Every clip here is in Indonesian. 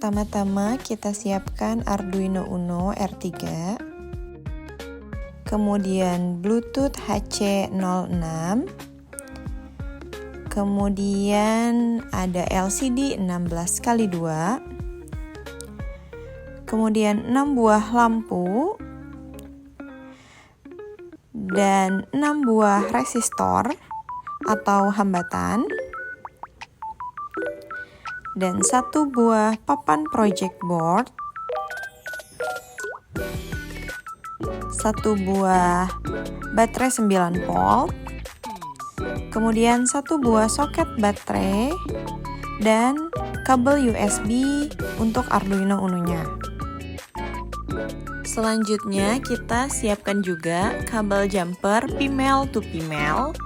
Pertama-tama kita siapkan Arduino Uno R3, kemudian Bluetooth HC06, kemudian ada LCD 16x2, kemudian 6 buah lampu, dan 6 buah resistor atau hambatan, dan 1 buah papan project board, 1 buah baterai 9 volt, kemudian 1 buah soket baterai, dan kabel USB untuk Arduino Uno-nya. Selanjutnya kita siapkan juga kabel jumper female to female,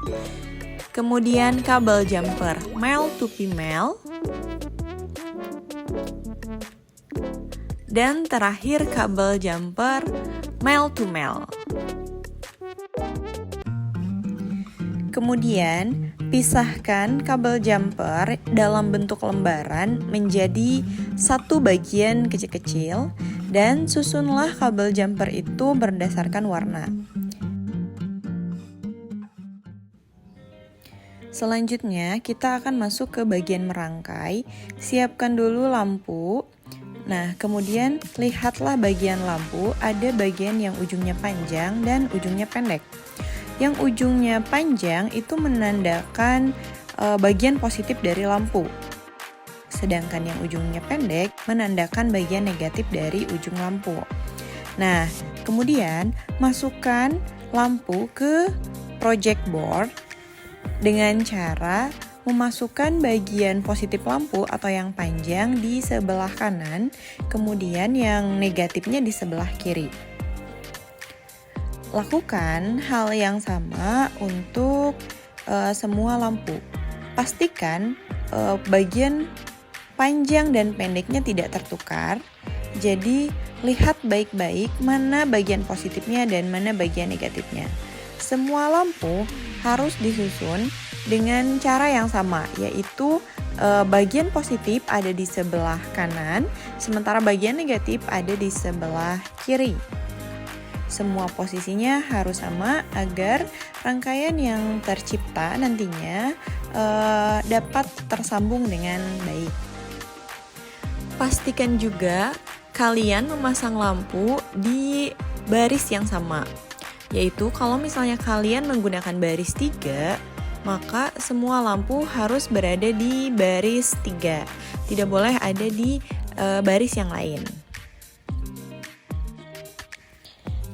kemudian kabel jumper male to female, dan terakhir kabel jumper male to male. Kemudian pisahkan kabel jumper dalam bentuk lembaran menjadi satu bagian kecil-kecil dan susunlah kabel jumper itu berdasarkan warna. Selanjutnya kita akan masuk ke bagian merangkai. Siapkan dulu lampu. Nah, kemudian lihatlah bagian lampu, ada bagian yang ujungnya panjang dan ujungnya pendek. Yang ujungnya panjang itu menandakan bagian positif dari lampu. Sedangkan yang ujungnya pendek menandakan bagian negatif dari ujung lampu. Nah, kemudian masukkan lampu ke project board dengan cara memasukkan bagian positif lampu atau yang panjang di sebelah kanan, kemudian yang negatifnya di sebelah kiri. Lakukan hal yang sama untuk semua lampu. Pastikan bagian panjang dan pendeknya tidak tertukar. Jadi, lihat baik-baik mana bagian positifnya dan mana bagian negatifnya. Semua lampu harus disusun dengan cara yang sama, yaitu bagian positif ada di sebelah kanan, sementara bagian negatif ada di sebelah kiri. Semua posisinya harus sama agar rangkaian yang tercipta nantinya dapat tersambung dengan baik. Pastikan juga kalian memasang lampu di baris yang sama, yaitu kalau misalnya kalian menggunakan baris 3, maka semua lampu harus berada di baris 3. Tidak boleh ada di baris yang lain.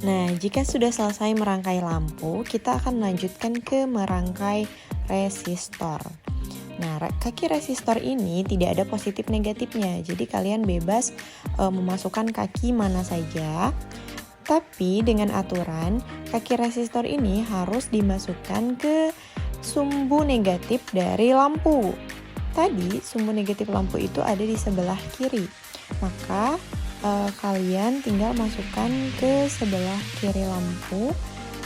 Nah, jika sudah selesai merangkai lampu, kita akan melanjutkan ke merangkai resistor. Nah, kaki resistor ini tidak ada positif negatifnya, jadi kalian bebas memasukkan kaki mana saja. Tapi dengan aturan, kaki resistor ini harus dimasukkan ke sumbu negatif dari lampu. Tadi sumbu negatif lampu itu ada di sebelah kiri, maka kalian tinggal masukkan ke sebelah kiri lampu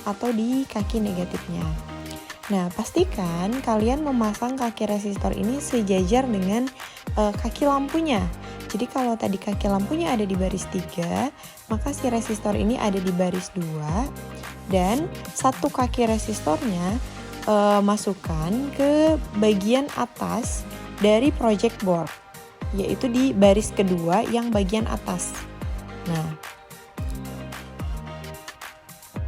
atau di kaki negatifnya. Nah, pastikan kalian memasang kaki resistor ini sejajar dengan kaki lampunya. Jadi kalau tadi kaki lampunya ada di baris 3, maka si resistor ini ada di baris 2, dan satu kaki resistornya masukkan ke bagian atas dari project board, yaitu di baris kedua yang bagian atas. Nah,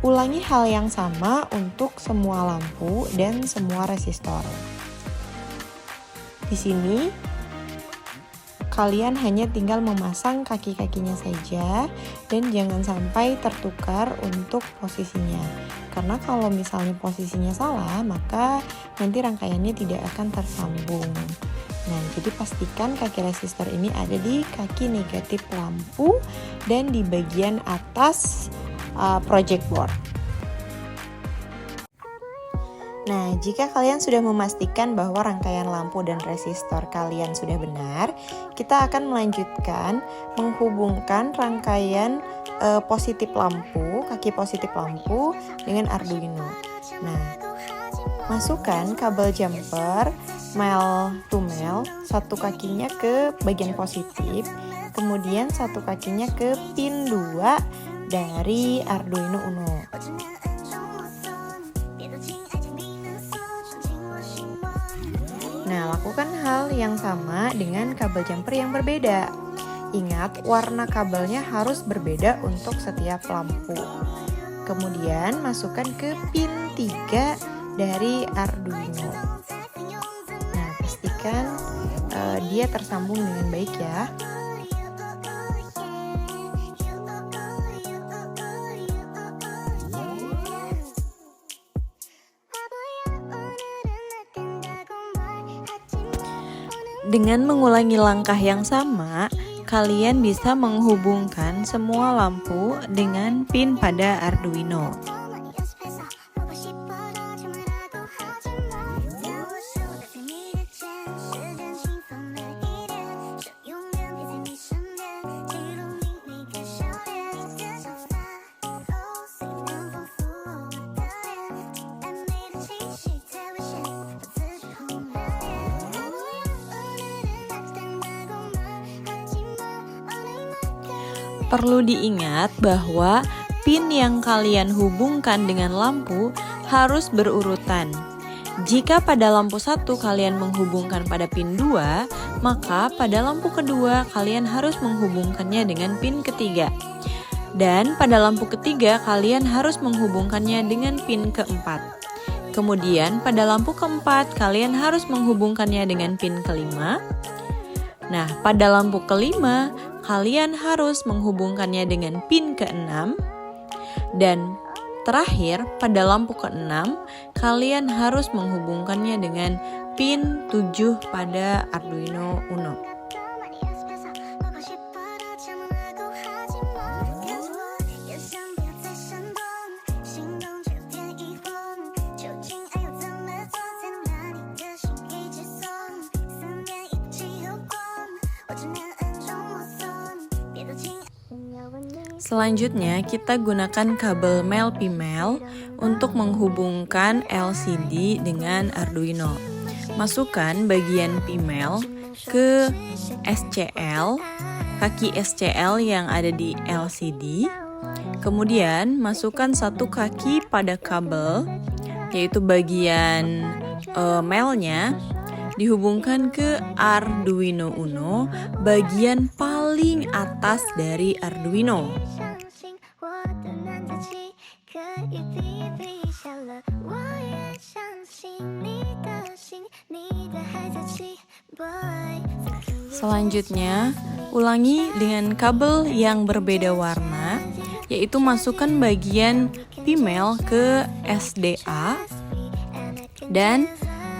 ulangi hal yang sama untuk semua lampu dan semua resistor. Di sini kalian hanya tinggal memasang kaki-kakinya saja dan jangan sampai tertukar untuk posisinya. Karena kalau misalnya posisinya salah, maka nanti rangkaiannya tidak akan tersambung. Nah, jadi pastikan kaki resistor ini ada di kaki negatif lampu dan di bagian atas project board. Nah, jika kalian sudah memastikan bahwa rangkaian lampu dan resistor kalian sudah benar, kita akan melanjutkan menghubungkan rangkaian positif lampu, kaki positif lampu dengan Arduino. Nah, masukkan kabel jumper male to male, satu kakinya ke bagian positif, kemudian satu kakinya ke pin 2 dari Arduino Uno. Nah, lakukan hal yang sama dengan kabel jumper yang berbeda. Ingat, warna kabelnya harus berbeda untuk setiap lampu. Kemudian, masukkan ke pin 3 dari Arduino. Nah, pastikan dia tersambung dengan baik ya. Dengan mengulangi langkah yang sama, kalian bisa menghubungkan semua lampu dengan pin pada Arduino. Perlu diingat bahwa pin yang kalian hubungkan dengan lampu harus berurutan. Jika pada lampu 1 kalian menghubungkan pada pin 2, maka pada lampu kedua kalian harus menghubungkannya dengan pin ketiga. Dan pada lampu ketiga kalian harus menghubungkannya dengan pin keempat. Kemudian pada lampu keempat kalian harus menghubungkannya dengan pin kelima. Nah, pada lampu kelima kalian harus menghubungkannya dengan pin ke-6. Dan terakhir, pada lampu ke-6, kalian harus menghubungkannya dengan pin 7 pada Arduino Uno. Selanjutnya, kita gunakan kabel male female untuk menghubungkan LCD dengan Arduino. Masukkan bagian female ke SCL, kaki SCL yang ada di LCD. Kemudian, masukkan satu kaki pada kabel, yaitu bagian male-nya, dihubungkan ke Arduino Uno bagian paling atas dari Arduino. Selanjutnya, ulangi dengan kabel yang berbeda warna, yaitu masukkan bagian female ke SDA dan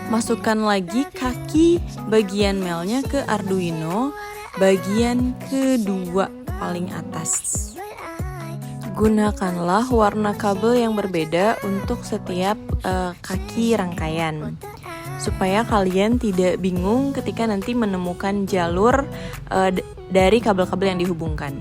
masukkan lagi kaki bagian male-nya ke Arduino bagian kedua paling atas. Gunakanlah warna kabel yang berbeda untuk setiap kaki rangkaian, supaya kalian tidak bingung ketika nanti menemukan jalur dari kabel-kabel yang dihubungkan.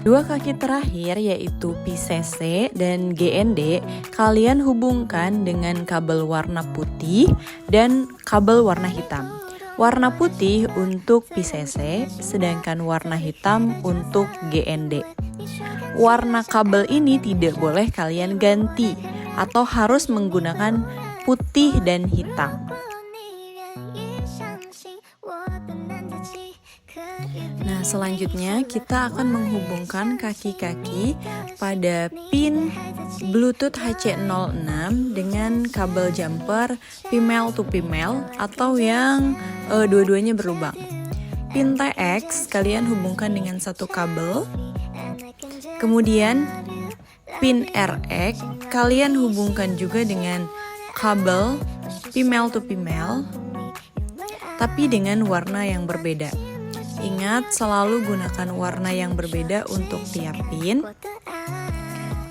Dua kaki terakhir yaitu PCC dan GND kalian hubungkan dengan kabel warna putih dan kabel warna hitam. Warna putih untuk PCC, sedangkan warna hitam untuk GND. Warna kabel ini tidak boleh kalian ganti atau harus menggunakan putih dan hitam. Nah, selanjutnya kita akan menghubungkan kaki-kaki pada pin Bluetooth HC06 dengan kabel jumper female to female atau yang dua-duanya berlubang. Pin TX kalian hubungkan dengan satu kabel. Kemudian pin RX kalian hubungkan juga dengan kabel female to female tapi dengan warna yang berbeda. Ingat, selalu gunakan warna yang berbeda untuk tiap pin.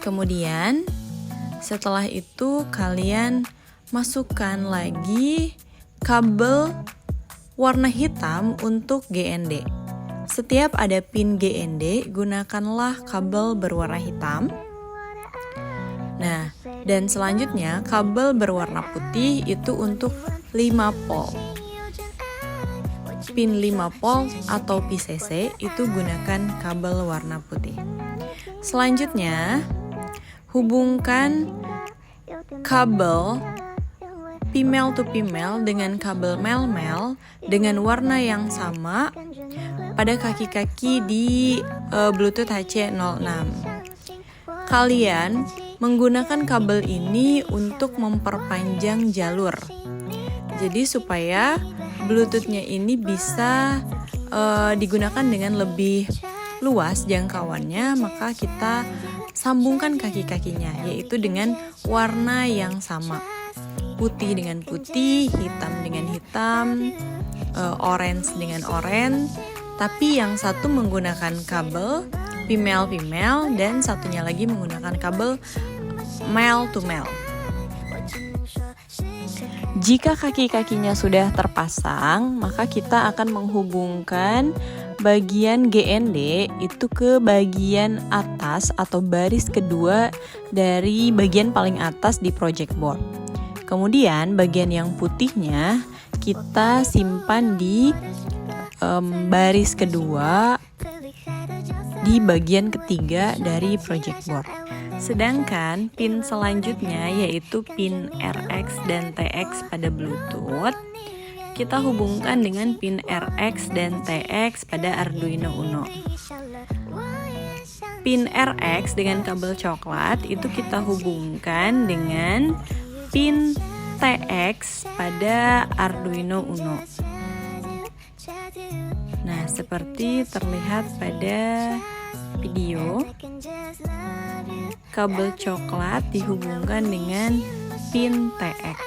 Kemudian, setelah itu kalian masukkan lagi kabel warna hitam untuk GND. Setiap ada pin GND, gunakanlah kabel berwarna hitam. Nah, dan selanjutnya kabel berwarna putih itu untuk 5 volt. pin 5 volt atau PCC itu gunakan kabel warna putih. Selanjutnya, hubungkan kabel female to female dengan kabel male dengan warna yang sama pada kaki-kaki di Bluetooth HC06. Kalian menggunakan kabel ini untuk memperpanjang jalur. Jadi supaya Bluetooth-nya ini bisa digunakan dengan lebih luas jangkauannya, maka kita sambungkan kaki-kakinya, yaitu dengan warna yang sama. Putih dengan putih, hitam dengan hitam, orange dengan orange, tapi yang satu menggunakan kabel female dan satunya lagi menggunakan kabel male to male. Jika kaki-kakinya sudah terpasang, maka kita akan menghubungkan bagian GND itu ke bagian atas atau baris kedua dari bagian paling atas di project board. Kemudian bagian yang putihnya kita simpan di baris kedua di bagian ketiga dari project board. Sedangkan pin selanjutnya yaitu pin RX dan TX pada Bluetooth, kita hubungkan dengan pin RX dan TX pada Arduino Uno. Pin RX dengan kabel coklat itu kita hubungkan dengan pin TX pada Arduino Uno. Nah, seperti terlihat pada video, kabel coklat dihubungkan dengan pin TX.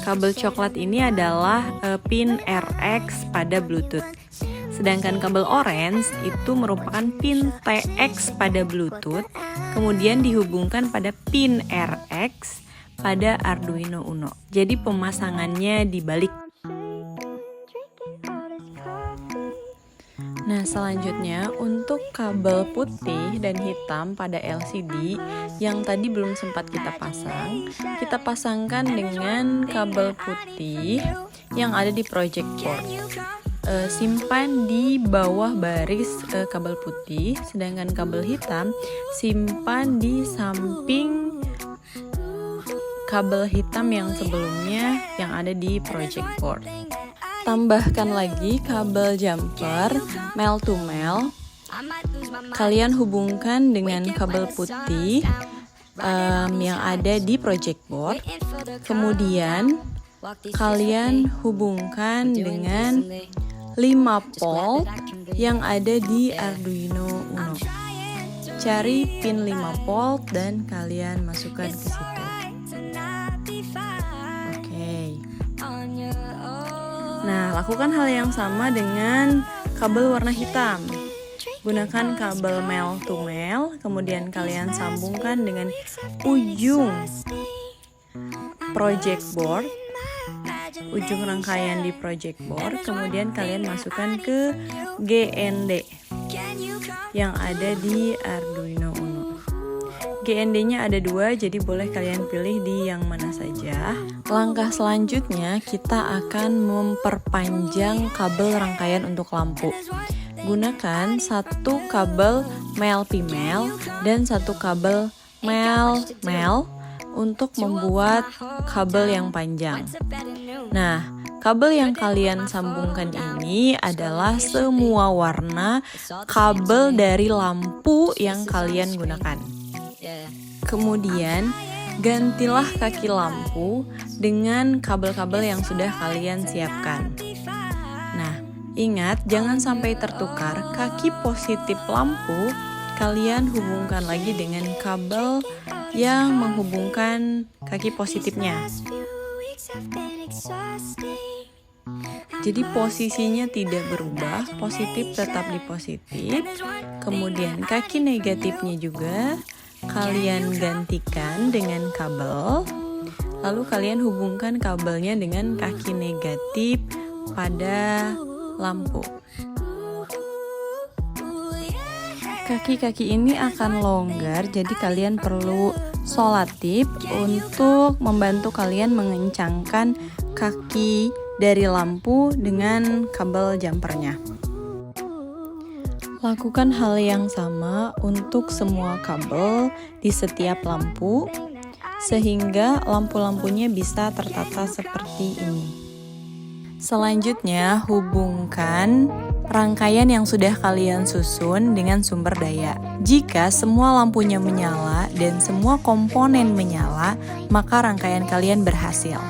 Kabel coklat ini adalah pin RX pada Bluetooth. Sedangkan kabel orange itu merupakan pin TX pada Bluetooth, kemudian dihubungkan pada pin RX pada Arduino Uno. Jadi pemasangannya dibalik. Nah, selanjutnya untuk kabel putih dan hitam pada LCD yang tadi belum sempat kita pasangkan dengan kabel putih yang ada di project board. Simpan di bawah baris kabel putih, sedangkan kabel hitam simpan di samping kabel hitam yang sebelumnya yang ada di project board. Tambahkan lagi kabel jumper male to male. Kalian hubungkan dengan kabel putih yang ada di project board. Kemudian kalian hubungkan dengan 5 volt yang ada di Arduino Uno. Cari pin 5 volt dan kalian masukkan ke situ. Nah, lakukan hal yang sama dengan kabel warna hitam. Gunakan kabel male to male, kemudian kalian sambungkan dengan ujung project board, ujung rangkaian di project board, kemudian kalian masukkan ke GND yang ada di Arduino Uno. GND-nya ada 2, jadi boleh kalian pilih di yang mana saja. Langkah selanjutnya kita akan memperpanjang kabel rangkaian untuk lampu. Gunakan satu kabel male female dan satu kabel male male untuk membuat kabel yang panjang. Nah, kabel yang kalian sambungkan ini adalah semua warna kabel dari lampu yang kalian gunakan. Kemudian, gantilah kaki lampu dengan kabel-kabel yang sudah kalian siapkan. Nah, ingat jangan sampai tertukar kaki positif lampu, kalian hubungkan lagi dengan kabel yang menghubungkan kaki positifnya. Jadi posisinya tidak berubah, positif tetap di positif. Kemudian kaki negatifnya juga kalian gantikan dengan kabel, lalu kalian hubungkan kabelnya dengan kaki negatif pada lampu. Kaki-kaki ini akan longgar, jadi kalian perlu solatif untuk membantu kalian mengencangkan kaki dari lampu dengan kabel jumpernya. Lakukan hal yang sama untuk semua kabel di setiap lampu, sehingga lampu-lampunya bisa tertata seperti ini. Selanjutnya, hubungkan rangkaian yang sudah kalian susun dengan sumber daya. Jika semua lampunya menyala dan semua komponen menyala, maka rangkaian kalian berhasil.